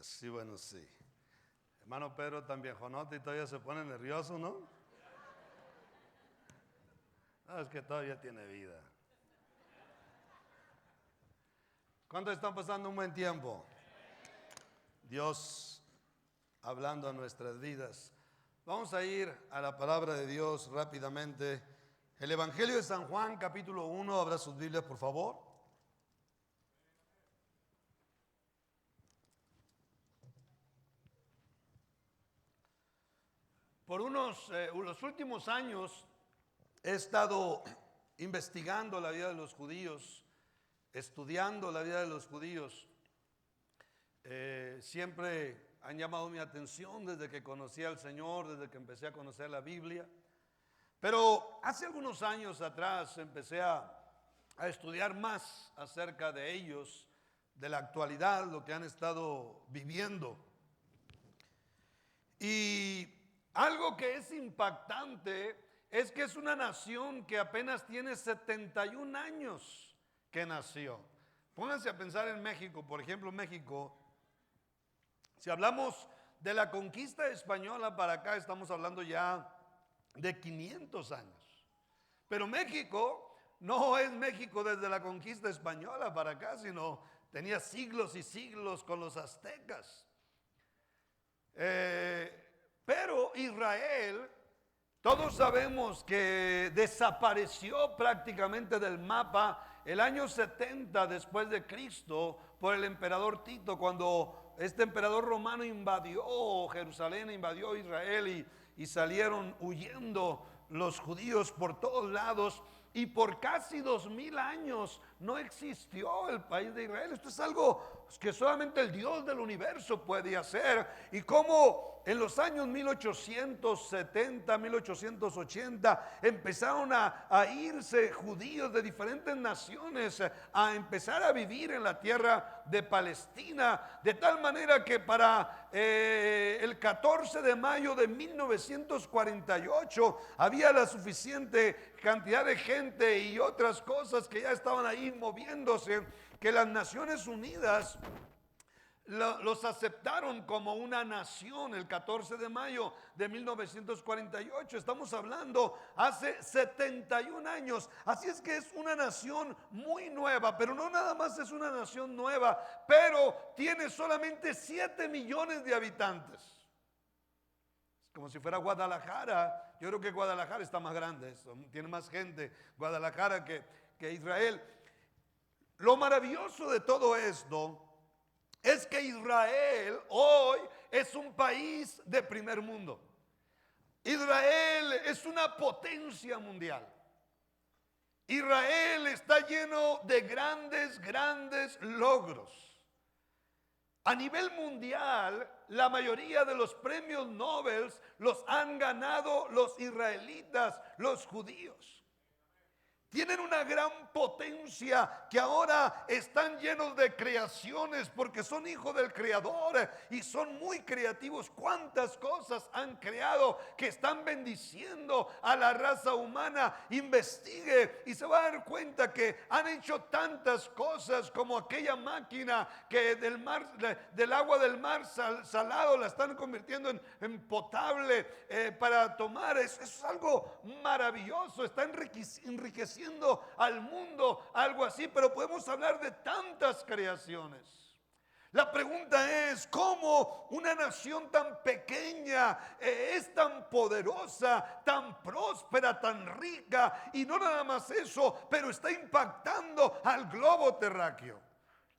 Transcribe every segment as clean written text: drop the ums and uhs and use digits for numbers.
Sí, bueno, sí. Hermano Pedro tan viejonote y todavía se pone nervioso, ¿no? No, es que todavía tiene vida. ¿Cuántos están pasando un buen tiempo? Dios hablando a nuestras vidas. Vamos a ir a la palabra de Dios rápidamente. El Evangelio de San Juan, capítulo 1. Abra sus Biblias, por favor. Por los últimos años he estado investigando la vida de los judíos, estudiando la vida de los judíos. Siempre han llamado mi atención desde que conocí al Señor, desde que empecé a conocer la Biblia. Pero hace algunos años atrás empecé a estudiar más acerca de ellos, de la actualidad, lo que han estado viviendo. Y algo que es impactante es que es una nación que apenas tiene 71 años que nació. Pónganse a pensar en México, por ejemplo, México. Si hablamos de la conquista española para acá, estamos hablando ya de 500 años. Pero México no es México desde la conquista española para acá, sino tenía siglos y siglos con los aztecas. Pero Israel, todos sabemos que desapareció prácticamente del mapa el año 70 después de Cristo por el emperador Tito, cuando este emperador romano invadió Jerusalén, invadió Israel y salieron huyendo los judíos por todos lados. Y por casi 2000 años no existió el país de Israel. Esto es algo que solamente el Dios del universo puede hacer. Y como en los años 1870, 1880 empezaron a irse judíos de diferentes naciones a empezar a vivir en la tierra de Palestina, de tal manera que para el 14 de mayo de 1948 había la suficiente cantidad de gente y otras cosas que ya estaban ahí moviéndose, que las Naciones Unidas los aceptaron como una nación el 14 de mayo de 1948. Estamos hablando hace 71 años. Así es que es una nación muy nueva, pero no nada más es una nación nueva, pero tiene solamente 7 millones de habitantes. Es como si fuera Guadalajara. Yo creo que Guadalajara está más grande, tiene más gente Guadalajara que Israel. Lo maravilloso de todo esto es que Israel hoy es un país de primer mundo. Israel es una potencia mundial. Israel está lleno de grandes logros. A nivel mundial, la mayoría de los premios Nobel los han ganado los israelitas, los judíos. Tienen una gran potencia que ahora están llenos de creaciones porque son hijos del Creador y son muy creativos. ¿Cuántas cosas han creado que están bendiciendo a la raza humana? Investigue y se va a dar cuenta que han hecho tantas cosas como aquella máquina que del agua del mar salado la están convirtiendo en potable para tomar. Es algo maravilloso, está enriqueciendo al mundo, algo así, pero podemos hablar de tantas creaciones. La pregunta es, ¿cómo una nación tan pequeña es tan poderosa, tan próspera, tan rica? Y no nada más eso, pero está impactando al globo terráqueo.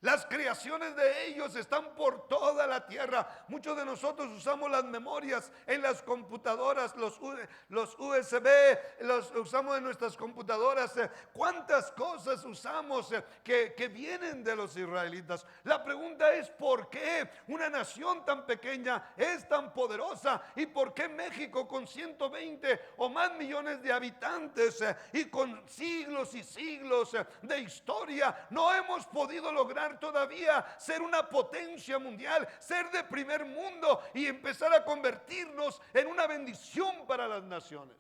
Las creaciones de ellos están por toda la tierra. Muchos de nosotros usamos las memorias en las computadoras, los USB, los usamos en nuestras computadoras. ¿Cuántas cosas usamos que vienen de los israelitas? La pregunta es, ¿por qué una nación tan pequeña es tan poderosa? ¿Y por qué México, con 120 o más millones de habitantes y con siglos y siglos de historia, no hemos podido lograr todavía ser una potencia mundial, ser de primer mundo y empezar a convertirnos en una bendición para las naciones?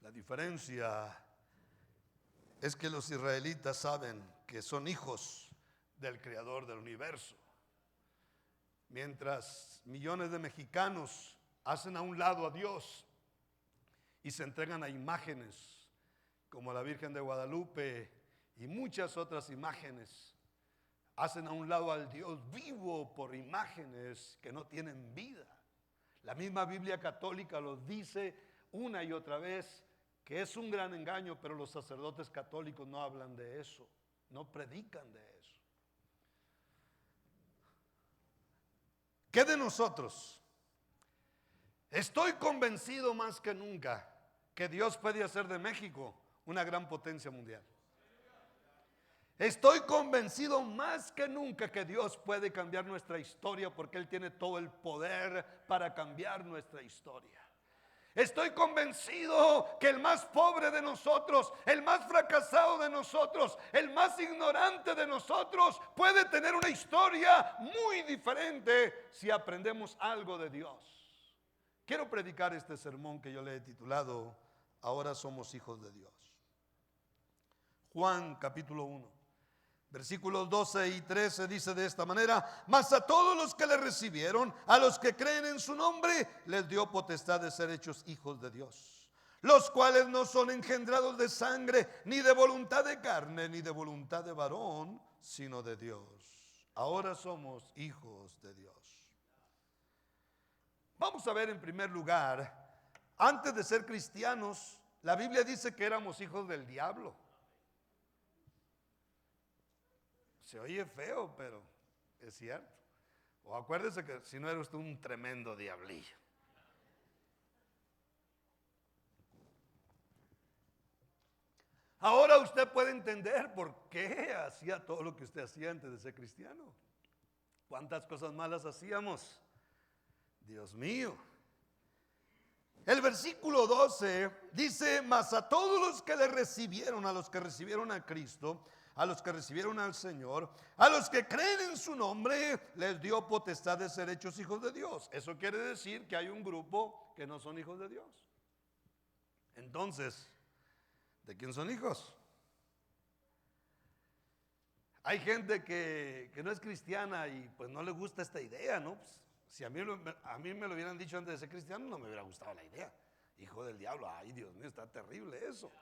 La diferencia es que los israelitas saben que son hijos del creador del universo. Mientras millones de mexicanos hacen a un lado a Dios y se entregan a imágenes como la Virgen de Guadalupe y muchas otras imágenes, hacen a un lado al Dios vivo por imágenes que no tienen vida. La misma Biblia católica los dice una y otra vez que es un gran engaño, pero los sacerdotes católicos no hablan de eso, no predican de eso. ¿Qué de nosotros? Estoy convencido más que nunca que Dios puede hacer de México una gran potencia mundial. Estoy convencido más que nunca que Dios puede cambiar nuestra historia, porque Él tiene todo el poder para cambiar nuestra historia. Estoy convencido que el más pobre de nosotros, el más fracasado de nosotros, el más ignorante de nosotros puede tener una historia muy diferente si aprendemos algo de Dios. Quiero predicar este sermón que yo le he titulado Ahora somos hijos de Dios. Juan capítulo 1. Versículos 12 y 13 dice de esta manera: mas a todos los que le recibieron, a los que creen en su nombre, les dio potestad de ser hechos hijos de Dios, los cuales no son engendrados de sangre, ni de voluntad de carne, ni de voluntad de varón, sino de Dios. Ahora somos hijos de Dios. Vamos a ver en primer lugar, antes de ser cristianos, la Biblia dice que éramos hijos del diablo. Se oye feo, pero es cierto. O acuérdese que si no era usted un tremendo diablillo. Ahora usted puede entender por qué hacía todo lo que usted hacía antes de ser cristiano. ¿Cuántas cosas malas hacíamos? Dios mío. El versículo 12 dice: mas a todos los que le recibieron, a los que recibieron a Cristo, a los que recibieron al Señor, a los que creen en su nombre, les dio potestad de ser hechos hijos de Dios. Eso quiere decir que hay un grupo que no son hijos de Dios. Entonces, ¿de quién son hijos? Hay gente que no es cristiana y pues no le gusta esta idea, ¿no? Pues, si a mí me lo hubieran dicho antes de ser cristiano, no me hubiera gustado la idea. Hijo del diablo, ay Dios mío, está terrible eso.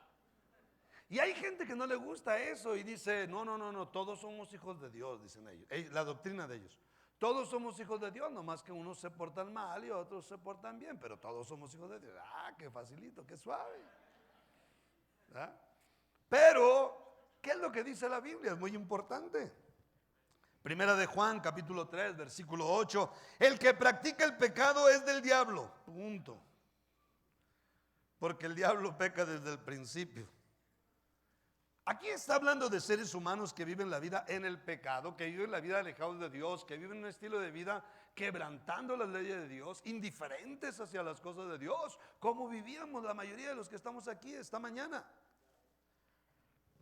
Y hay gente que no le gusta eso y dice: no, todos somos hijos de Dios, dicen ellos. La doctrina de ellos: todos somos hijos de Dios, nomás que unos se portan mal y otros se portan bien, pero todos somos hijos de Dios. Ah, qué facilito, qué suave. ¿Ah? Pero, ¿qué es lo que dice la Biblia? Es muy importante. Primera de Juan, capítulo 3, versículo 8: el que practica el pecado es del diablo, punto. Porque el diablo peca desde el principio. Aquí está hablando de seres humanos que viven la vida en el pecado, que viven la vida alejados de Dios, que viven un estilo de vida quebrantando las leyes de Dios, indiferentes hacia las cosas de Dios, como vivíamos la mayoría de los que estamos aquí esta mañana.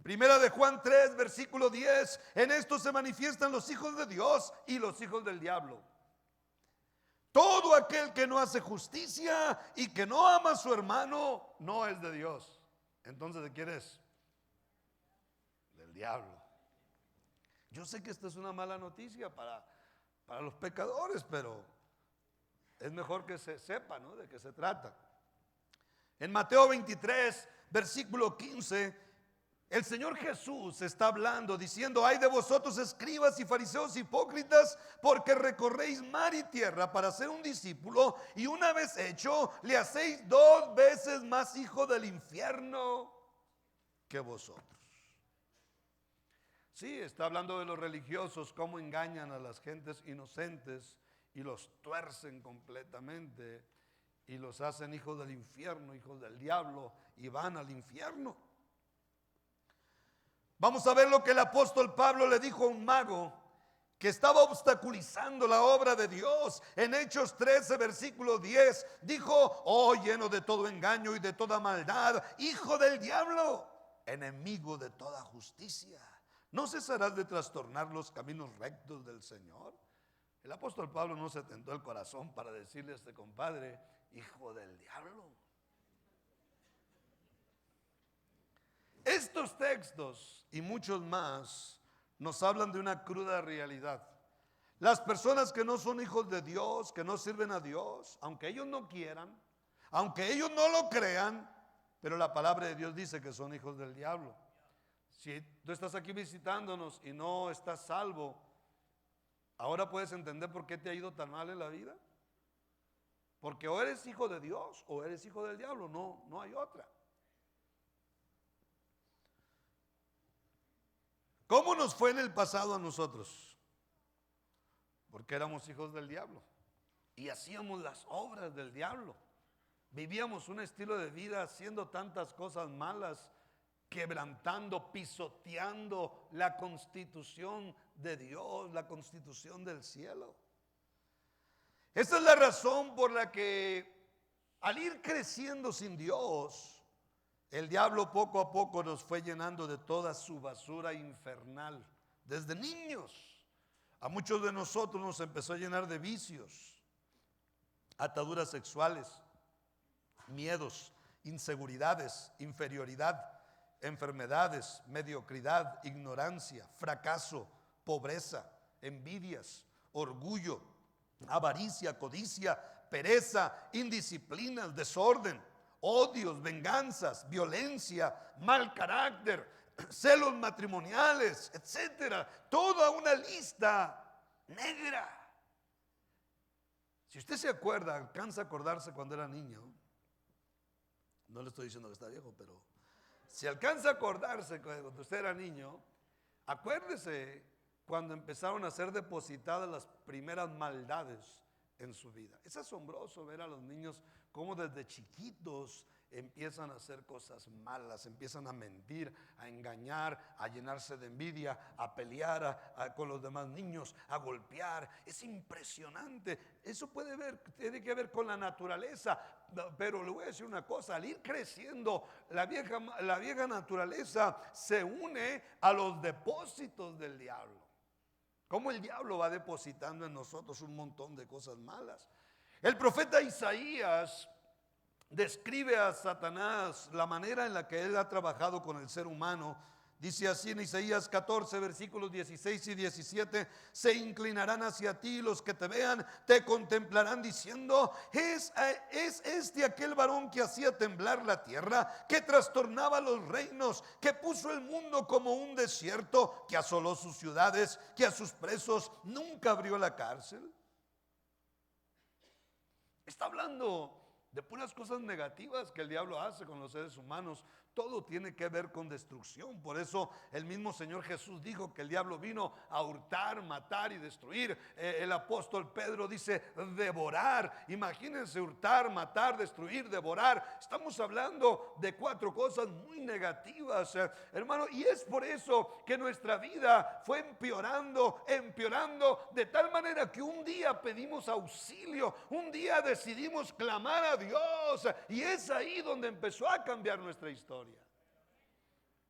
Primera de Juan 3, versículo 10: en esto se manifiestan los hijos de Dios y los hijos del diablo. Todo aquel que no hace justicia y que no ama a su hermano no es de Dios. Entonces, ¿de quién es? Del diablo. Yo sé que esta es una mala noticia para los pecadores, pero es mejor que se sepa, ¿no?, de qué se trata. En Mateo 23, versículo 15, el Señor Jesús está hablando diciendo: ay de vosotros, escribas y fariseos hipócritas, porque recorréis mar y tierra para ser un discípulo, y una vez hecho, le hacéis 2 veces más hijo del infierno que vosotros. Sí, está hablando de los religiosos, cómo engañan a las gentes inocentes y los tuercen completamente y los hacen hijos del infierno, hijos del diablo, y van al infierno. Vamos a ver lo que el apóstol Pablo le dijo a un mago que estaba obstaculizando la obra de Dios. En Hechos 13, versículo 10, dijo: oh, lleno de todo engaño y de toda maldad, hijo del diablo, enemigo de toda justicia, ¿no cesarás de trastornar los caminos rectos del Señor? El apóstol Pablo no se tentó el corazón para decirle a este compadre: hijo del diablo. Estos textos y muchos más nos hablan de una cruda realidad. Las personas que no son hijos de Dios, que no sirven a Dios, aunque ellos no quieran, aunque ellos no lo crean, pero la palabra de Dios dice que son hijos del diablo. Si tú estás aquí visitándonos y no estás salvo, ahora puedes entender por qué te ha ido tan mal en la vida. Porque o eres hijo de Dios o eres hijo del diablo, no hay otra. ¿Cómo nos fue en el pasado a nosotros? Porque éramos hijos del diablo y hacíamos las obras del diablo. Vivíamos un estilo de vida haciendo tantas cosas malas, quebrantando, pisoteando la constitución de Dios, la constitución del cielo. Esa es la razón por la que al ir creciendo sin Dios, el diablo poco a poco nos fue llenando de toda su basura infernal. Desde niños, a muchos de nosotros nos empezó a llenar de vicios, ataduras sexuales, miedos, inseguridades, inferioridad, enfermedades, mediocridad, ignorancia, fracaso, pobreza, envidias, orgullo, avaricia, codicia, pereza, indisciplina, desorden, odios, venganzas, violencia, mal carácter, celos matrimoniales, etcétera. Toda una lista negra. Si usted se acuerda, alcanza a acordarse cuando era niño, no le estoy diciendo que está viejo, pero si alcanza a acordarse cuando usted era niño, acuérdese cuando empezaron a ser depositadas las primeras maldades en su vida. Es asombroso ver a los niños cómo desde chiquitos empiezan a hacer cosas malas, empiezan a mentir, a engañar, a llenarse de envidia, a pelear con los demás niños, a golpear. Es impresionante. Eso tiene que ver con la naturaleza. Pero le voy a decir una cosa: al ir creciendo, la vieja naturaleza se une a los depósitos del diablo. Cómo el diablo va depositando en nosotros un montón de cosas malas. El profeta Isaías describe a Satanás, la manera en la que él ha trabajado con el ser humano. Dice así en Isaías 14, versículos 16 y 17: se inclinarán hacia ti los que te vean, te contemplarán diciendo: es este aquel varón que hacía temblar la tierra, que trastornaba los reinos, que puso el mundo como un desierto, que asoló sus ciudades, que a sus presos nunca abrió la cárcel. Está hablando de puras cosas negativas que el diablo hace con los seres humanos. Todo tiene que ver con destrucción. Por eso el mismo Señor Jesús dijo que el diablo vino a hurtar, matar y destruir. El apóstol Pedro dice devorar. Imagínense, hurtar, matar, destruir, devorar. Estamos hablando de 4 cosas muy negativas, hermano. Y es por eso que nuestra vida fue empeorando, de tal manera que un día pedimos auxilio, un día decidimos clamar a Dios, y es ahí donde empezó a cambiar nuestra historia.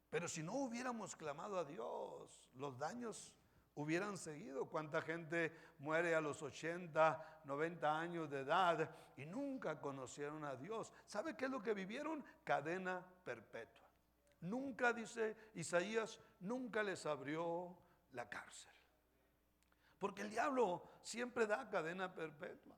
Pero si no hubiéramos clamado a Dios, los daños hubieran seguido. ¿Cuánta gente muere a los 80, 90 años de edad y nunca conocieron a Dios? ¿Sabe qué es lo que vivieron? Cadena perpetua. Nunca, dice Isaías, nunca les abrió la cárcel. Porque el diablo siempre da cadena perpetua.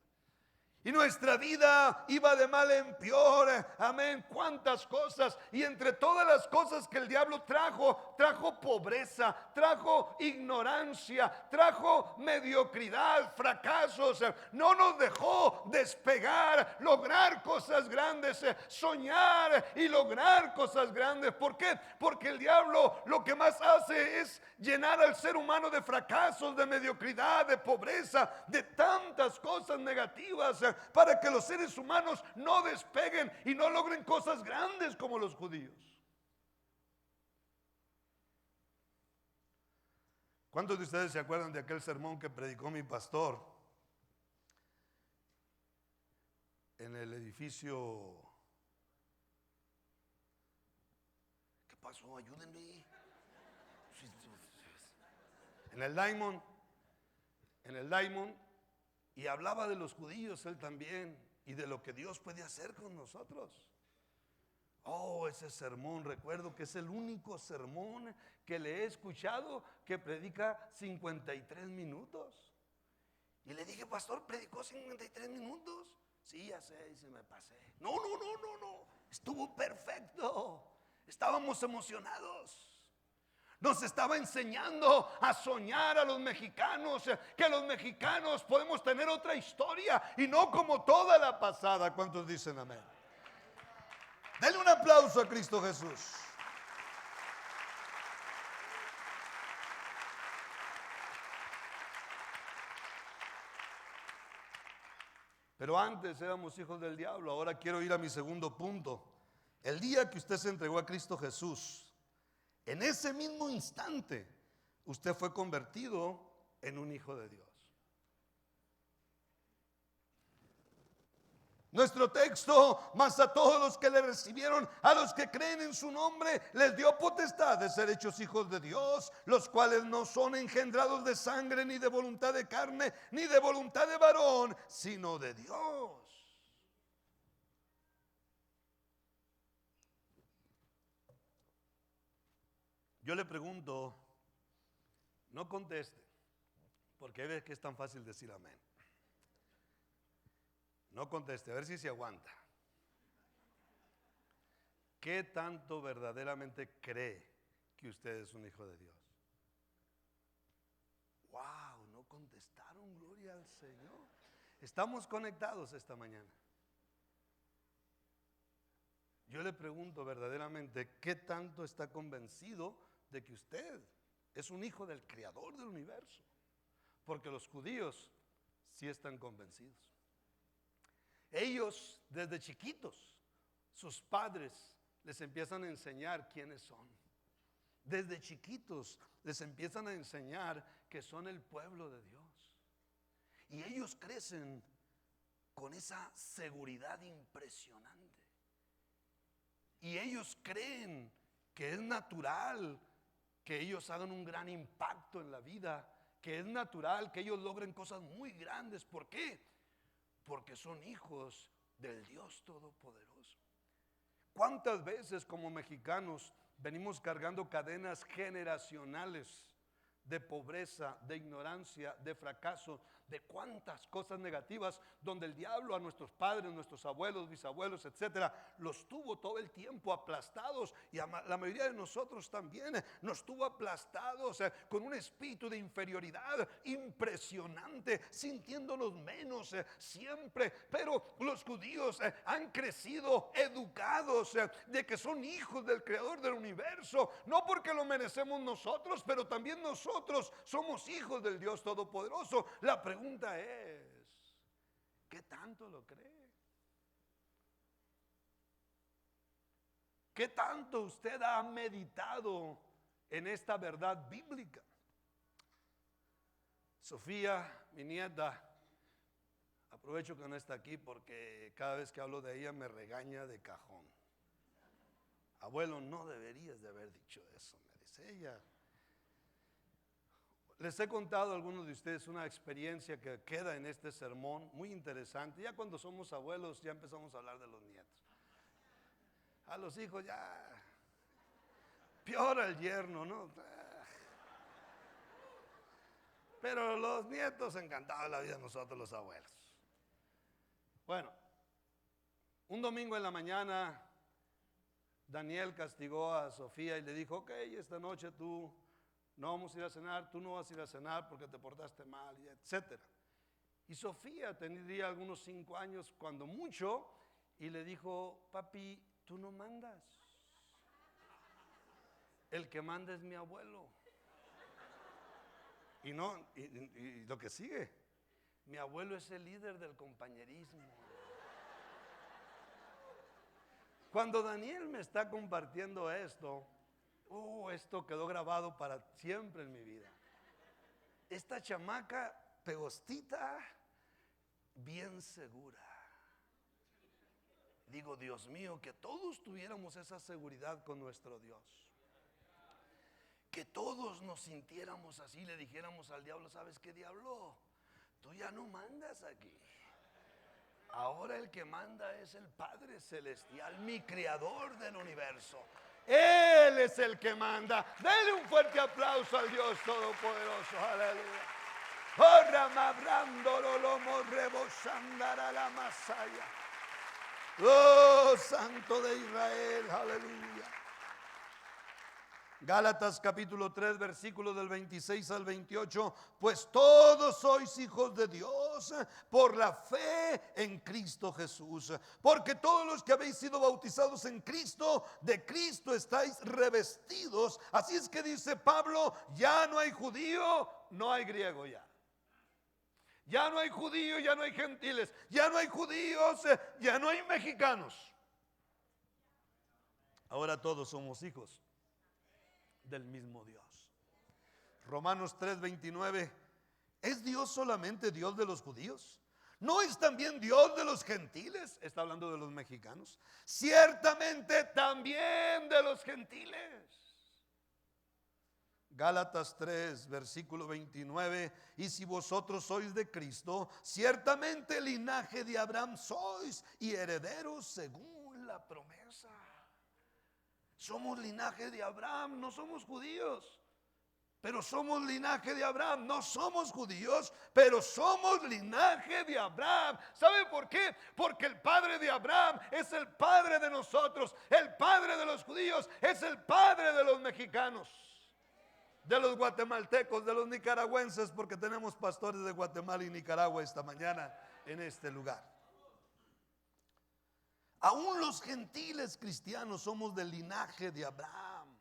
Y nuestra vida iba de mal en peor, amén, cuántas cosas. Y entre todas las cosas que el diablo trajo pobreza, trajo ignorancia, trajo mediocridad, fracasos. No nos dejó despegar, lograr cosas grandes, soñar y lograr cosas grandes. ¿Por qué? Porque el diablo lo que más hace es llenar al ser humano de fracasos, de mediocridad, de pobreza, de tantas cosas negativas, para que los seres humanos no despeguen y no logren cosas grandes como los judíos. ¿Cuántos de ustedes se acuerdan de aquel sermón que predicó mi pastor en el edificio? ¿Qué pasó? Ayúdenme. En el Diamond, y hablaba de los judíos él también, y de lo que Dios puede hacer con nosotros. Oh, ese sermón, recuerdo que es el único sermón que le he escuchado que predica 53 minutos. Y le dije, pastor, ¿predicó 53 minutos? Sí, ya sé, y se me pasé. No, estuvo perfecto. Estábamos emocionados. Nos estaba enseñando a soñar a los mexicanos, que los mexicanos podemos tener otra historia y no como toda la pasada. ¿Cuántos dicen amén? Denle un aplauso a Cristo Jesús. Pero antes éramos hijos del diablo. Ahora quiero ir a mi segundo punto. El día que usted se entregó a Cristo Jesús, en ese mismo instante, usted fue convertido en un hijo de Dios. Nuestro texto, mas a todos los que le recibieron, a los que creen en su nombre, les dio potestad de ser hechos hijos de Dios, los cuales no son engendrados de sangre, ni de voluntad de carne, ni de voluntad de varón, sino de Dios. Yo le pregunto, no conteste, porque ve que es tan fácil decir amén. No conteste, a ver si se aguanta. ¿Qué tanto verdaderamente cree que usted es un hijo de Dios? Wow, no contestaron, gloria al Señor. Estamos conectados esta mañana. Yo le pregunto verdaderamente, ¿qué tanto está convencido de que usted es un hijo del Creador del universo? Porque los judíos sí están convencidos. Ellos desde chiquitos, sus padres les empiezan a enseñar quiénes son. Desde chiquitos les empiezan a enseñar que son el pueblo de Dios. Y ellos crecen con esa seguridad impresionante. Y ellos creen que es natural que ellos hagan un gran impacto en la vida, que es natural que ellos logren cosas muy grandes. ¿Por qué? Porque son hijos del Dios Todopoderoso. ¿Cuántas veces como mexicanos venimos cargando cadenas generacionales de pobreza, de ignorancia, de fracaso, de cuántas cosas negativas, donde el diablo a nuestros padres, nuestros abuelos, bisabuelos, etcétera, los tuvo todo el tiempo aplastados, y a la mayoría de nosotros también nos tuvo aplastados con un espíritu de inferioridad impresionante, sintiéndonos menos siempre. Pero los judíos han crecido educados de que son hijos del Creador del universo, no porque lo merecemos nosotros, pero también nosotros somos hijos del Dios Todopoderoso. La pregunta es, ¿qué tanto lo cree? ¿Qué tanto usted ha meditado en esta verdad bíblica? Sofía, mi nieta, aprovecho que no está aquí porque cada vez que hablo de ella me regaña de cajón. Abuelo, no deberías de haber dicho eso, me dice ella. Les he contado a algunos de ustedes una experiencia que queda en este sermón muy interesante. Ya cuando somos abuelos ya empezamos a hablar de los nietos. A los hijos ya, peor al yerno, ¿no? Pero los nietos, encantados de la vida, nosotros los abuelos. Bueno, un domingo en la mañana Daniel castigó a Sofía y le dijo, ok, esta noche tú no vamos a ir a cenar, tú no vas a ir a cenar porque te portaste mal, etc. Y Sofía tendría algunos 5 años, cuando mucho, y le dijo, papi, tú no mandas. El que manda es mi abuelo. Y no, y lo que sigue, mi abuelo es el líder del compañerismo. Cuando Daniel me está compartiendo esto, esto quedó grabado para siempre en mi vida. Esta chamaca pegostita, bien segura. Digo, Dios mío, que todos tuviéramos esa seguridad con nuestro Dios. Que todos nos sintiéramos así, le dijéramos al diablo, ¿sabes qué, diablo? Tú ya no mandas aquí. Ahora el que manda es el Padre Celestial, mi creador del universo. Él es el que manda. Denle un fuerte aplauso al Dios Todopoderoso. Aleluya. Oh, ramabrando lomo rebosandara la masaya. Oh, Santo de Israel. Aleluya. Gálatas capítulo 3, versículos del 26 al 28. Pues todos sois hijos de Dios por la fe en Cristo Jesús. Porque todos los que habéis sido bautizados en Cristo, de Cristo estáis revestidos. Así es que dice Pablo, ya no hay judío, no hay griego ya. Ya no hay judíos, ya no hay gentiles. Ya no hay judíos, ya no hay mexicanos. Ahora todos somos hijos del mismo Dios. Romanos 3:29. ¿Es Dios solamente Dios de los judíos? ¿No es también Dios de los gentiles? Está hablando de los mexicanos. Ciertamente también de los gentiles. Gálatas 3, versículo 29. Y si vosotros sois de Cristo, ciertamente linaje de Abraham sois y herederos según la promesa. Somos linaje de Abraham, no somos judíos, pero somos linaje de Abraham. No somos judíos, pero somos linaje de Abraham. ¿Sabe por qué? Porque el padre de Abraham es el padre de nosotros. El padre de los judíos es el padre de los mexicanos, de los guatemaltecos, de los nicaragüenses, porque tenemos pastores de Guatemala y Nicaragua esta mañana en este lugar. Aún los gentiles cristianos somos del linaje de Abraham.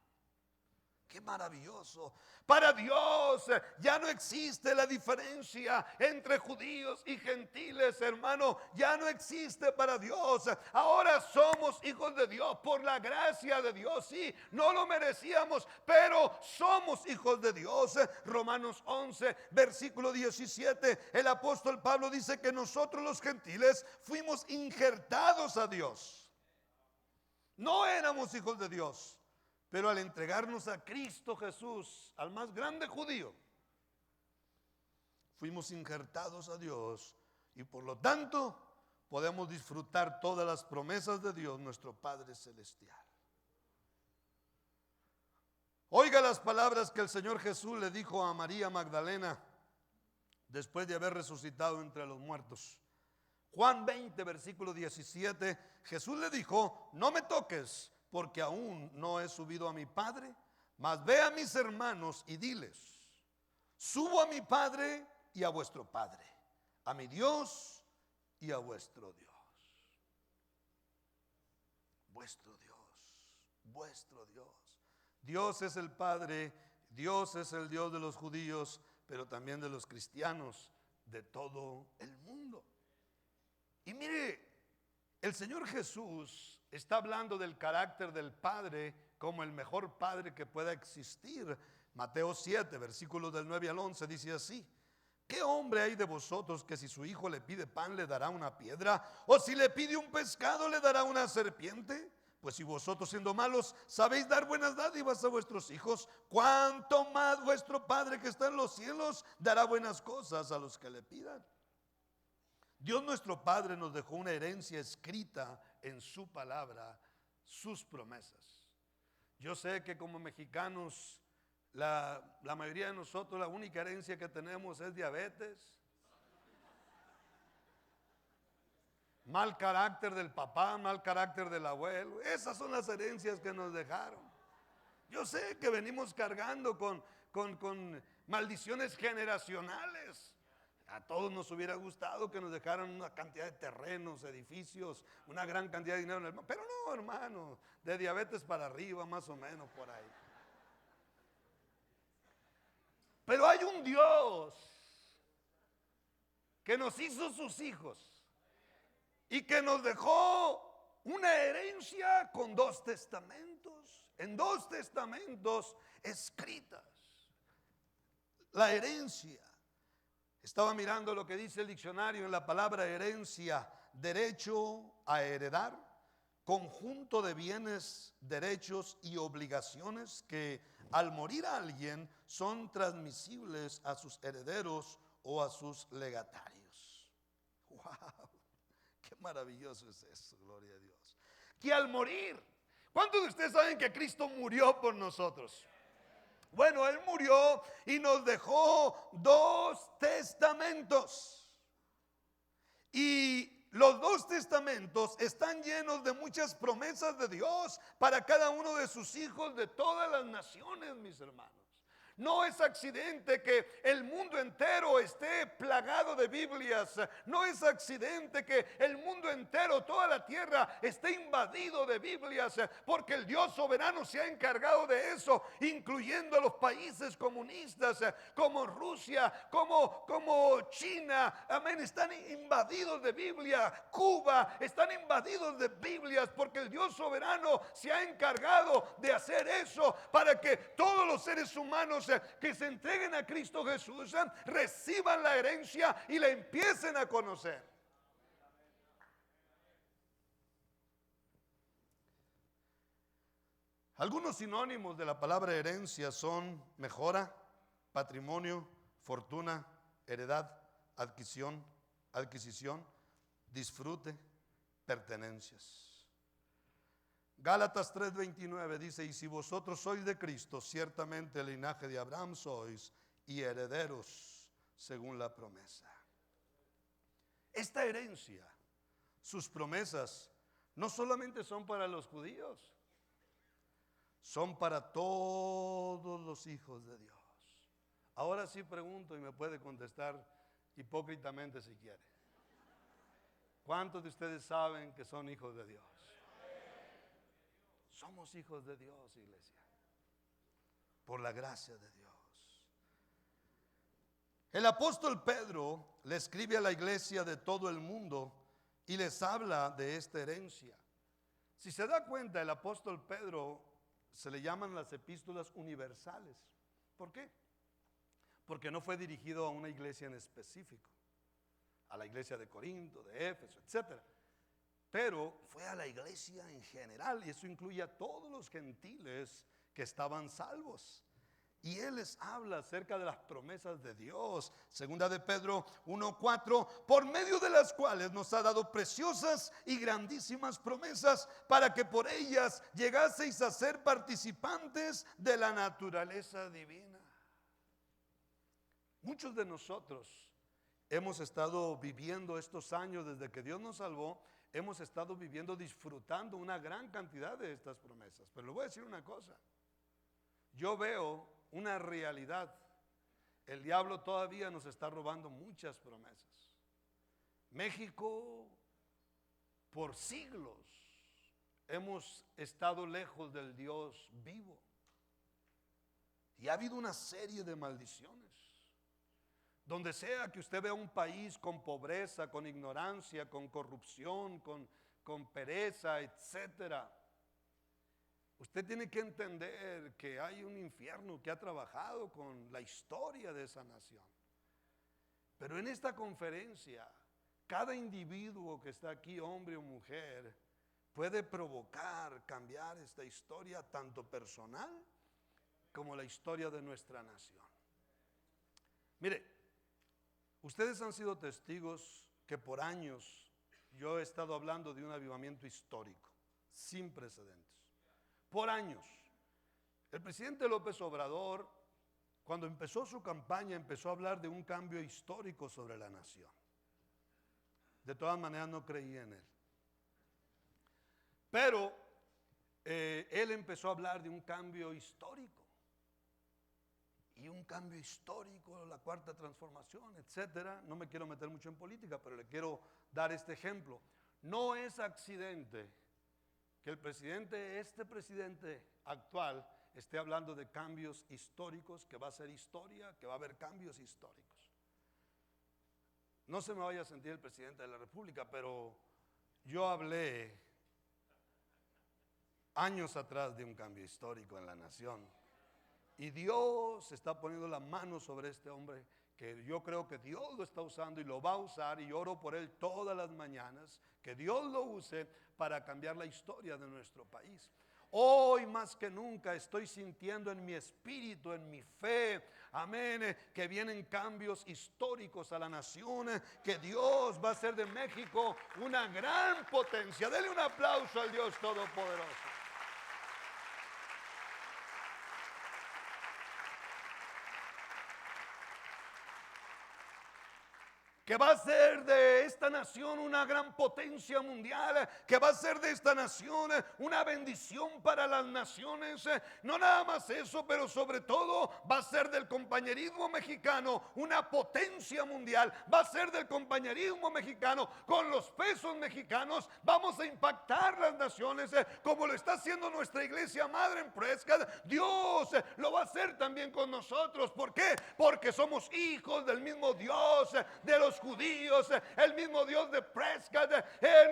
¡Qué maravilloso! Para Dios ya no existe la diferencia entre judíos y gentiles, hermano. Ya no existe para Dios. Ahora somos hijos de Dios por la gracia de Dios. Sí, no lo merecíamos, pero somos hijos de Dios. Romanos 11, versículo 17. El apóstol Pablo dice que nosotros los gentiles fuimos injertados a Dios. No éramos hijos de Dios, pero al entregarnos a Cristo Jesús, al más grande judío, fuimos injertados a Dios y por lo tanto podemos disfrutar todas las promesas de Dios, nuestro Padre Celestial. Oiga las palabras que el Señor Jesús le dijo a María Magdalena después de haber resucitado entre los muertos. Juan 20, versículo 17, Jesús le dijo, no me toques, porque aún no he subido a mi Padre, mas ve a mis hermanos y diles, subo a mi Padre y a vuestro Padre, a mi Dios y a vuestro Dios. Vuestro Dios, vuestro Dios. Dios es el Padre, Dios es el Dios de los judíos, pero también de los cristianos de todo el mundo. Y mire, el Señor Jesús está hablando del carácter del Padre como el mejor Padre que pueda existir. Mateo 7, versículos del 9 al 11 dice así: ¿qué hombre hay de vosotros que si su hijo le pide pan le dará una piedra? ¿O si le pide un pescado le dará una serpiente? Pues si vosotros siendo malos sabéis dar buenas dádivas a vuestros hijos, ¿cuánto más vuestro Padre que está en los cielos dará buenas cosas a los que le pidan? Dios nuestro Padre nos dejó una herencia escrita en su palabra, sus promesas. Yo sé que como mexicanos, la mayoría de nosotros la única herencia que tenemos es diabetes, mal carácter del papá, mal carácter del abuelo. Esas son las herencias que nos dejaron. Yo sé que venimos cargando con maldiciones generacionales. A todos nos hubiera gustado que nos dejaran una cantidad de terrenos, edificios, una gran cantidad de dinero. Pero no, hermano, de diabetes para arriba, más o menos por ahí. Pero hay un Dios que nos hizo sus hijos y que nos dejó una herencia con 2 testamentos, en 2 testamentos escritas. La herencia. Estaba mirando lo que dice el diccionario en la palabra herencia: derecho a heredar, conjunto de bienes, derechos y obligaciones que al morir a alguien son transmisibles a sus herederos o a sus legatarios. ¡Wow! Qué maravilloso es eso, gloria a Dios. Que al morir, ¿cuántos de ustedes saben que Cristo murió por nosotros? Bueno, Él murió y nos dejó 2 testamentos. Y los 2 testamentos están llenos de muchas promesas de Dios para cada uno de sus hijos de todas las naciones, mis hermanos. No es accidente que el mundo entero esté plagado de Biblias. No es accidente que el mundo entero, toda la tierra, esté invadido de Biblias, porque el Dios soberano se ha encargado de eso, incluyendo a los países comunistas como Rusia, como China. Amén, están invadidos de Biblia. Cuba, están invadidos de Biblias, porque el Dios soberano se ha encargado de hacer eso para que todos los seres humanos que se entreguen a Cristo Jesús reciban la herencia y la empiecen a conocer. Algunos sinónimos de la palabra herencia son mejora, patrimonio, fortuna, heredad, adquisición, disfrute, pertenencias. Gálatas 3:29 dice: y si vosotros sois de Cristo, ciertamente el linaje de Abraham sois y herederos según la promesa. Esta herencia, sus promesas, no solamente son para los judíos, son para todos los hijos de Dios. Ahora sí pregunto, y me puede contestar hipócritamente si quiere: ¿cuántos de ustedes saben que son hijos de Dios? Somos hijos de Dios, iglesia, por la gracia de Dios. El apóstol Pedro le escribe a la iglesia de todo el mundo y les habla de esta herencia. Si se da cuenta, el apóstol Pedro se le llaman las epístolas universales. ¿Por qué? Porque no fue dirigido a una iglesia en específico, a la iglesia de Corinto, de Éfeso, etcétera. Pero fue a la iglesia en general, y eso incluye a todos los gentiles que estaban salvos. Y él les habla acerca de las promesas de Dios. Segunda de Pedro 1:4, por medio de las cuales nos ha dado preciosas y grandísimas promesas, para que por ellas llegaseis a ser participantes de la naturaleza divina. Muchos de nosotros hemos estado viviendo estos años desde que Dios nos salvó. Hemos estado viviendo, disfrutando una gran cantidad de estas promesas. Pero le voy a decir una cosa: yo veo una realidad. El diablo todavía nos está robando muchas promesas. México, por siglos, hemos estado lejos del Dios vivo. Y ha habido una serie de maldiciones. Donde sea que usted vea un país con pobreza, con ignorancia, con corrupción, con pereza, etcétera, usted tiene que entender que hay un infierno que ha trabajado con la historia de esa nación. Pero en esta conferencia, cada individuo que está aquí, hombre o mujer, puede provocar, cambiar esta historia, tanto personal como la historia de nuestra nación. Mire, ustedes han sido testigos que por años yo he estado hablando de un avivamiento histórico, sin precedentes. Por años. El presidente López Obrador, cuando empezó su campaña, empezó a hablar de un cambio histórico sobre la nación. De todas maneras, no creía en él. Pero él empezó a hablar de un cambio histórico. Y un cambio histórico, la cuarta transformación, etcétera. No me quiero meter mucho en política, pero le quiero dar este ejemplo. No es accidente que este presidente actual, esté hablando de cambios históricos, que va a ser historia, que va a haber cambios históricos. No se me vaya a sentir el presidente de la República, pero yo hablé años atrás de un cambio histórico en la nación. Y Dios está poniendo la mano sobre este hombre, que yo creo que Dios lo está usando y lo va a usar, y oro por él todas las mañanas, que Dios lo use para cambiar la historia de nuestro país. Hoy más que nunca estoy sintiendo en mi espíritu, en mi fe, amén, que vienen cambios históricos a la nación, que Dios va a hacer de México una gran potencia. Dele un aplauso al Dios Todopoderoso. Que va a ser de esta nación una gran potencia mundial, que va a ser de esta nación una bendición para las naciones. No nada más eso, pero sobre todo va a ser del compañerismo mexicano una potencia mundial. Va a ser del compañerismo mexicano con los pesos mexicanos. Vamos a impactar las naciones como lo está haciendo nuestra iglesia madre en Prescott. Dios lo va a hacer también con nosotros. ¿Por qué? Porque somos hijos del mismo Dios, de los judíos, el mismo Dios de Prescott.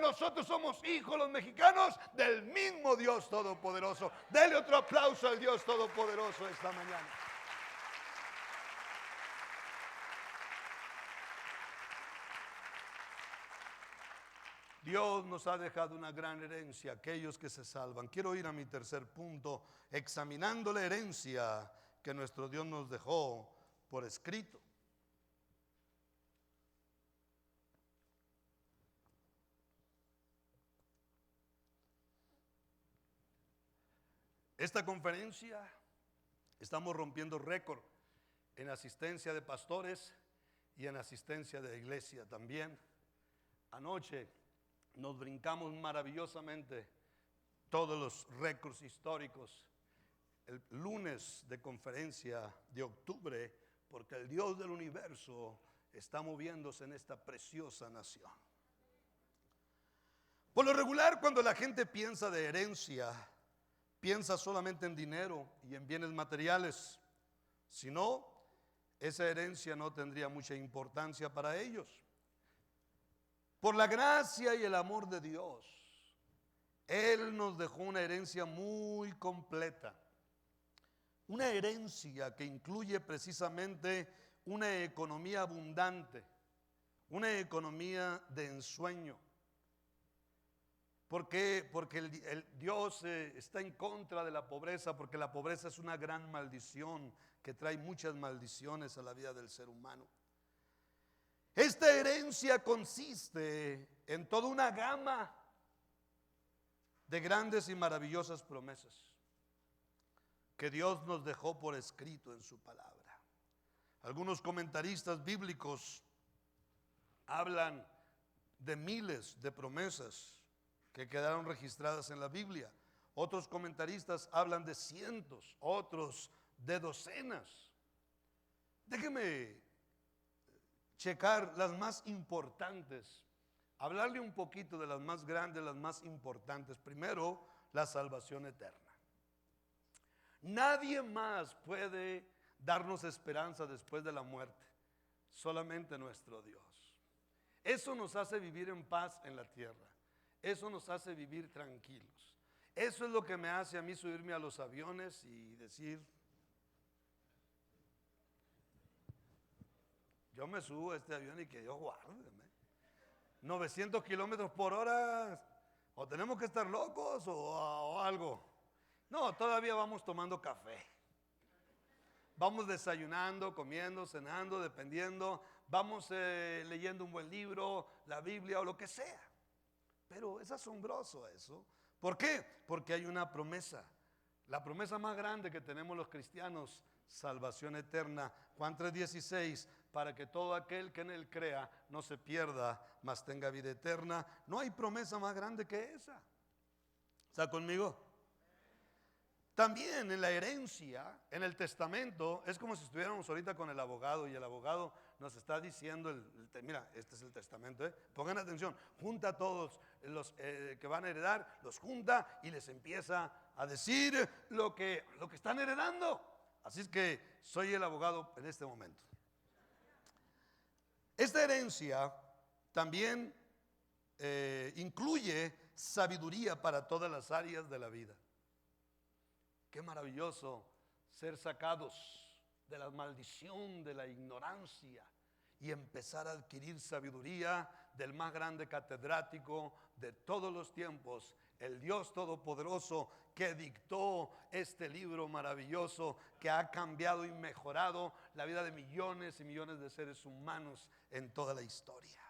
Nosotros somos hijos los mexicanos del mismo Dios Todopoderoso. Dele otro aplauso al Dios Todopoderoso esta mañana. Dios nos ha dejado una gran herencia, aquellos que se salvan. Quiero ir a mi tercer punto, examinando la herencia que nuestro Dios nos dejó por escrito. Esta conferencia estamos rompiendo récord en asistencia de pastores y en asistencia de iglesia también. Anoche nos brincamos maravillosamente todos los récords históricos. El lunes de conferencia de octubre, porque el Dios del universo está moviéndose en esta preciosa nación. Por lo regular, cuando la gente piensa de herencia, piensa solamente en dinero y en bienes materiales. Si no, esa herencia no tendría mucha importancia para ellos. Por la gracia y el amor de Dios, Él nos dejó una herencia muy completa. Una herencia que incluye precisamente una economía abundante, una economía de ensueño. ¿Por qué? Porque el Dios está en contra de la pobreza, porque la pobreza es una gran maldición que trae muchas maldiciones a la vida del ser humano. Esta herencia consiste en toda una gama de grandes y maravillosas promesas que Dios nos dejó por escrito en su palabra. Algunos comentaristas bíblicos hablan de miles de promesas que quedaron registradas en la Biblia. Otros comentaristas hablan de cientos, otros de docenas. Déjeme checar las más importantes, hablarle un poquito de las más grandes, las más importantes. Primero, la salvación eterna. Nadie más puede darnos esperanza después de la muerte, solamente nuestro Dios. Eso nos hace vivir en paz en la tierra. Eso nos hace vivir tranquilos. Eso es lo que me hace a mí subirme a los aviones y decir, yo me subo a este avión y que Dios guárdeme. 900 kilómetros por hora, o tenemos que estar locos o algo. No, todavía vamos tomando café. Vamos desayunando, comiendo, cenando, dependiendo. Vamos leyendo un buen libro, la Biblia o lo que sea. Pero es asombroso eso. ¿Por qué? Porque hay una promesa. La promesa más grande que tenemos los cristianos, salvación eterna. Juan 3:16, para que todo aquel que en él crea no se pierda, mas tenga vida eterna. No hay promesa más grande que esa. ¿Está conmigo? También en la herencia, en el testamento, es como si estuviéramos ahorita con el abogado y el abogado nos está diciendo, mira, este es el testamento, pongan atención, junta a todos los que van a heredar, los junta y les empieza a decir lo que están heredando. Así es que soy el abogado en este momento. Esta herencia también incluye sabiduría para todas las áreas de la vida. Qué maravilloso ser sacados de la maldición de la ignorancia y empezar a adquirir sabiduría del más grande catedrático de todos los tiempos, el Dios Todopoderoso que dictó este libro maravilloso que ha cambiado y mejorado la vida de millones y millones de seres humanos en toda la historia.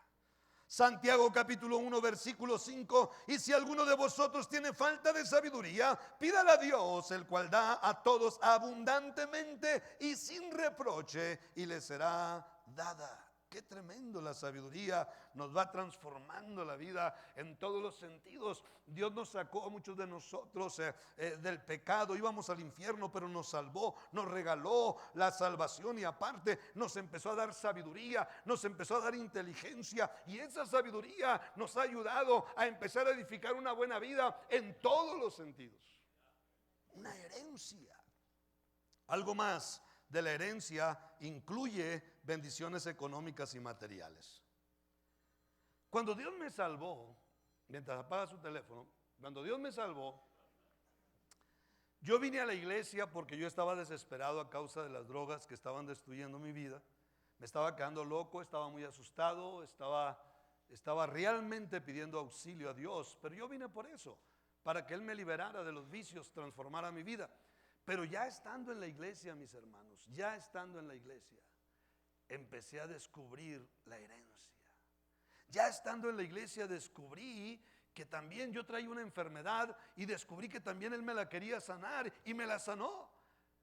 Santiago capítulo 1 versículo 5: y si alguno de vosotros tiene falta de sabiduría, pídala a Dios, el cual da a todos abundantemente y sin reproche, y le será dada. Qué tremendo, la sabiduría nos va transformando la vida en todos los sentidos. Dios nos sacó a muchos de nosotros del pecado, íbamos al infierno, pero nos salvó, nos regaló la salvación y aparte nos empezó a dar sabiduría, nos empezó a dar inteligencia, y esa sabiduría nos ha ayudado a empezar a edificar una buena vida en todos los sentidos. Una herencia. Algo más de la herencia incluye bendiciones económicas y materiales. Cuando Dios me salvó, mientras apaga su teléfono, cuando Dios me salvó, yo vine a la iglesia porque yo estaba desesperado a causa de las drogas que estaban destruyendo mi vida. Me estaba quedando loco, estaba muy asustado, estaba realmente pidiendo auxilio a Dios, pero yo vine por eso, para que Él me liberara de los vicios, transformara mi vida. Pero ya estando en la iglesia, mis hermanos, ya estando en la iglesia, empecé a descubrir la herencia. Ya estando en la iglesia descubrí que también yo traía una enfermedad y descubrí que también Él me la quería sanar y me la sanó.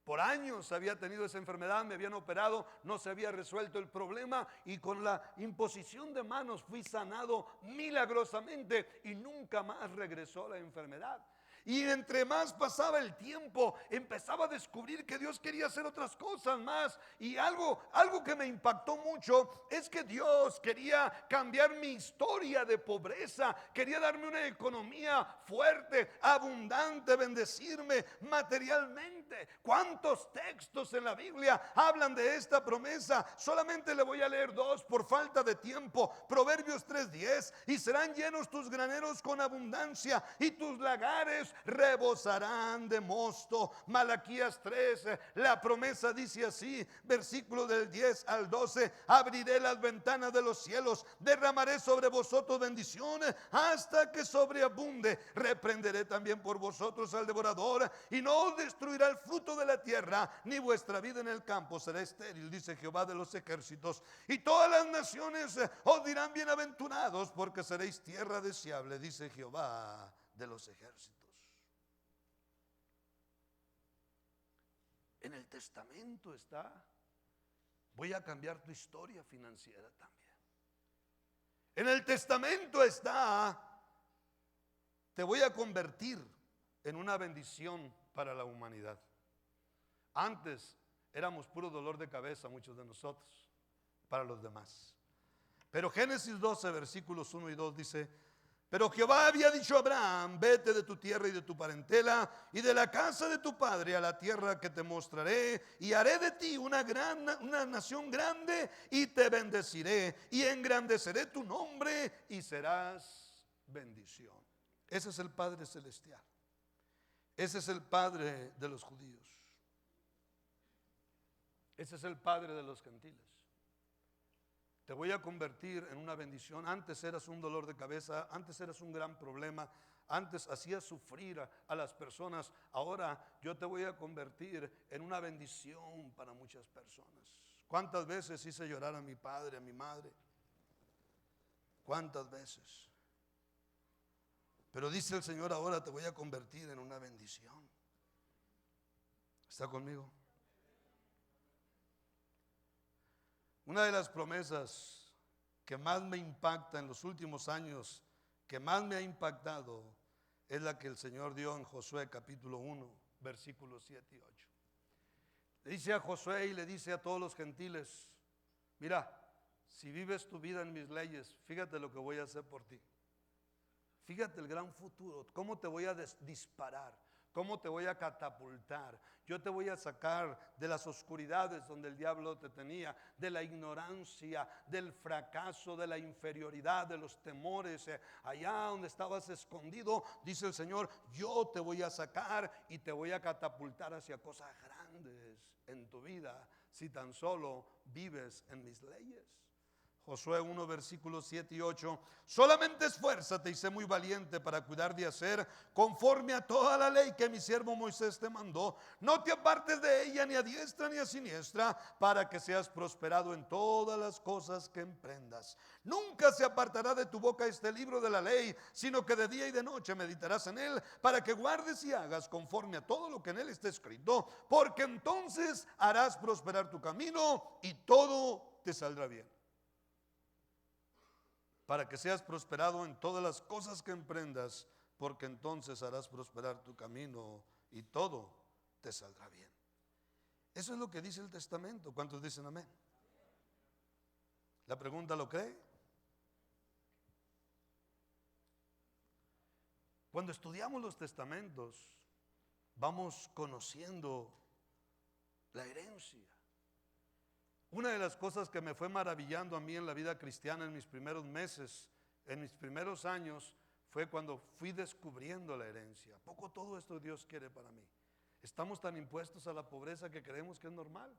Por años había tenido esa enfermedad, me habían operado, no se había resuelto el problema y con la imposición de manos fui sanado milagrosamente y nunca más regresó la enfermedad. Y entre más pasaba el tiempo, empezaba a descubrir que Dios quería hacer otras cosas más. Y algo que me impactó mucho es que Dios quería cambiar mi historia de pobreza. Quería darme una economía fuerte, abundante, bendecirme materialmente. ¿Cuántos textos en la Biblia hablan de esta promesa? Solamente le voy a leer dos por falta de tiempo. Proverbios 3:10: y serán llenos tus graneros con abundancia y tus lagares rebosarán de mosto. Malaquías 3, la promesa dice así, versículo del 10 al 12: abriré las ventanas de los cielos, derramaré sobre vosotros bendiciones hasta que sobreabunde. Reprenderé también por vosotros al devorador, y no os destruirá el fruto de la tierra, ni vuestra vida en el campo será estéril, dice Jehová de los ejércitos. Y todas las naciones os dirán bienaventurados, porque seréis tierra deseable, dice Jehová de los ejércitos. En el testamento está: voy a cambiar tu historia financiera también. En el testamento está: te voy a convertir en una bendición para la humanidad. Antes éramos puro dolor de cabeza muchos de nosotros para los demás. Pero Génesis 12 versículos 1 y 2 dice: pero Jehová había dicho a Abraham: vete de tu tierra y de tu parentela y de la casa de tu padre a la tierra que te mostraré, y haré de ti una nación grande, y te bendeciré y engrandeceré tu nombre y serás bendición. Ese es el Padre celestial. Ese es el Padre de los judíos. Ese es el Padre de los gentiles. Te voy a convertir en una bendición. Antes eras un dolor de cabeza, antes eras un gran problema, antes hacías sufrir a las personas. Ahora yo te voy a convertir en una bendición para muchas personas. ¿Cuántas veces hice llorar a mi padre, a mi madre? ¿Cuántas veces? Pero dice el Señor: ahora te voy a convertir en una bendición. ¿Está conmigo? Una de las promesas que más me impacta en los últimos años, que más me ha impactado, es la que el Señor dio en Josué capítulo 1, versículos 7 y 8. Le dice a Josué y le dice a todos los gentiles: mira, si vives tu vida en mis leyes, fíjate lo que voy a hacer por ti. Fíjate el gran futuro, cómo te voy a disparar, cómo te voy a catapultar. Yo te voy a sacar de las oscuridades donde el diablo te tenía, de la ignorancia, del fracaso, de la inferioridad, de los temores. Allá donde estabas escondido, dice el Señor: yo te voy a sacar y te voy a catapultar hacia cosas grandes en tu vida, si tan solo vives en mis leyes. Josué 1, versículos 7 y 8. Solamente esfuérzate y sé muy valiente para cuidar de hacer conforme a toda la ley que mi siervo Moisés te mandó. No te apartes de ella ni a diestra ni a siniestra, para que seas prosperado en todas las cosas que emprendas. Nunca se apartará de tu boca este libro de la ley, sino que de día y de noche meditarás en él, para que guardes y hagas conforme a todo lo que en él está escrito, porque entonces harás prosperar tu camino y todo te saldrá bien. Para que seas prosperado en todas las cosas que emprendas, porque entonces harás prosperar tu camino y todo te saldrá bien. Eso es lo que dice el testamento. ¿Cuántos dicen amén? La pregunta, ¿lo cree? Cuando estudiamos los testamentos, vamos conociendo la herencia. Una de las cosas que me fue maravillando a mí en la vida cristiana en mis primeros meses, en mis primeros años, fue cuando fui descubriendo la herencia. ¿A poco todo esto Dios quiere para mí? Estamos tan impuestos a la pobreza que creemos que es normal.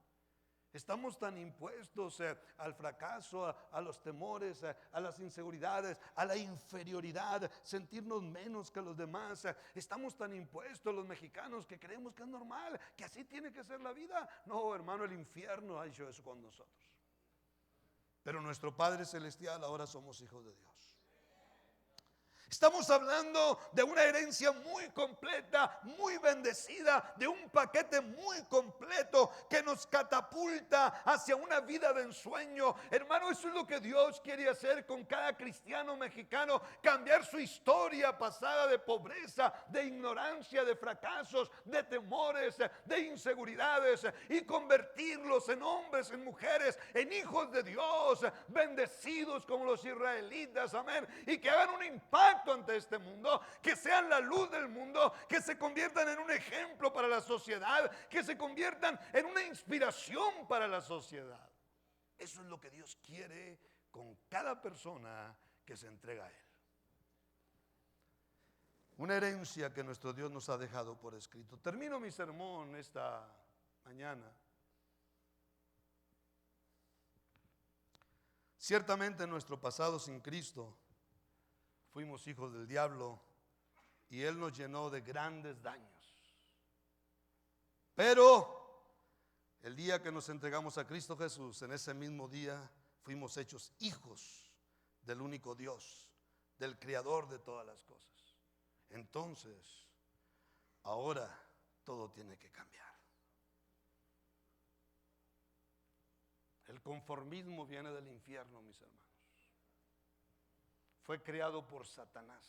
Estamos tan impuestos al fracaso, a los temores, a las inseguridades, a la inferioridad, sentirnos menos que los demás. Estamos tan impuestos los mexicanos que creemos que es normal, que así tiene que ser la vida. No, hermano, el infierno ha hecho eso con nosotros. Pero nuestro Padre Celestial, ahora somos hijos de Dios. Estamos hablando de una herencia muy completa, muy bendecida, de un paquete muy completo que nos catapulta hacia una vida de ensueño. Hermano, eso es lo que Dios quiere hacer con cada cristiano mexicano, cambiar su historia pasada de pobreza, de ignorancia, de fracasos, de temores, de inseguridades, y convertirlos en hombres, en mujeres, en hijos de Dios, bendecidos como los israelitas, amén, y que hagan un impacto ante este mundo, que sean la luz del mundo, que se conviertan en un ejemplo para la sociedad, que se conviertan en una inspiración para la sociedad. Eso es lo que Dios quiere con cada persona que se entrega a Él. Una herencia que nuestro Dios nos ha dejado por escrito. Termino mi sermón esta mañana. Ciertamente en nuestro pasado sin Cristo fuimos hijos del diablo y Él nos llenó de grandes daños. Pero el día que nos entregamos a Cristo Jesús, en ese mismo día fuimos hechos hijos del único Dios, del Creador de todas las cosas. Entonces, ahora todo tiene que cambiar. El conformismo viene del infierno, mis hermanos. Fue creado por Satanás,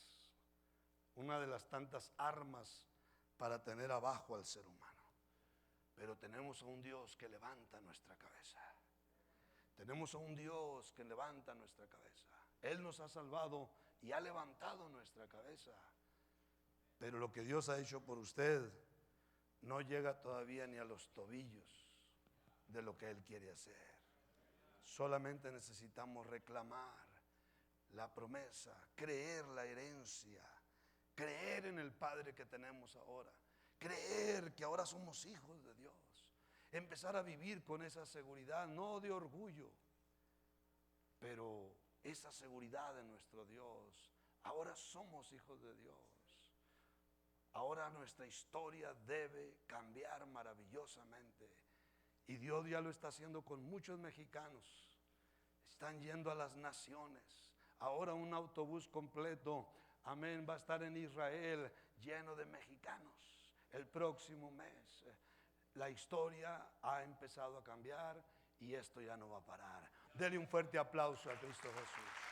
una de las tantas armas para tener abajo al ser humano. Pero tenemos a un Dios que levanta nuestra cabeza. Tenemos a un Dios que levanta nuestra cabeza. Él nos ha salvado y ha levantado nuestra cabeza. Pero lo que Dios ha hecho por usted no llega todavía ni a los tobillos de lo que Él quiere hacer. Solamente necesitamos reclamar la promesa, creer la herencia, creer en el Padre que tenemos ahora, creer que ahora somos hijos de Dios, empezar a vivir con esa seguridad, no de orgullo, pero esa seguridad de nuestro Dios. Ahora somos hijos de Dios. Ahora nuestra historia debe cambiar maravillosamente. Y Dios ya lo está haciendo con muchos mexicanos. Están yendo a las naciones. Ahora un autobús completo, amén, va a estar en Israel lleno de mexicanos el próximo mes. La historia ha empezado a cambiar y esto ya no va a parar. Dele un fuerte aplauso a Cristo Jesús.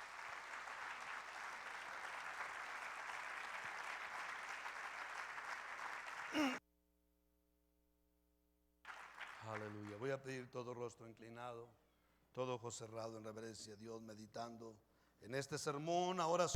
Aleluya. Voy a pedir todo rostro inclinado, todo ojo cerrado en reverencia a Dios, meditando en este sermón. Ahora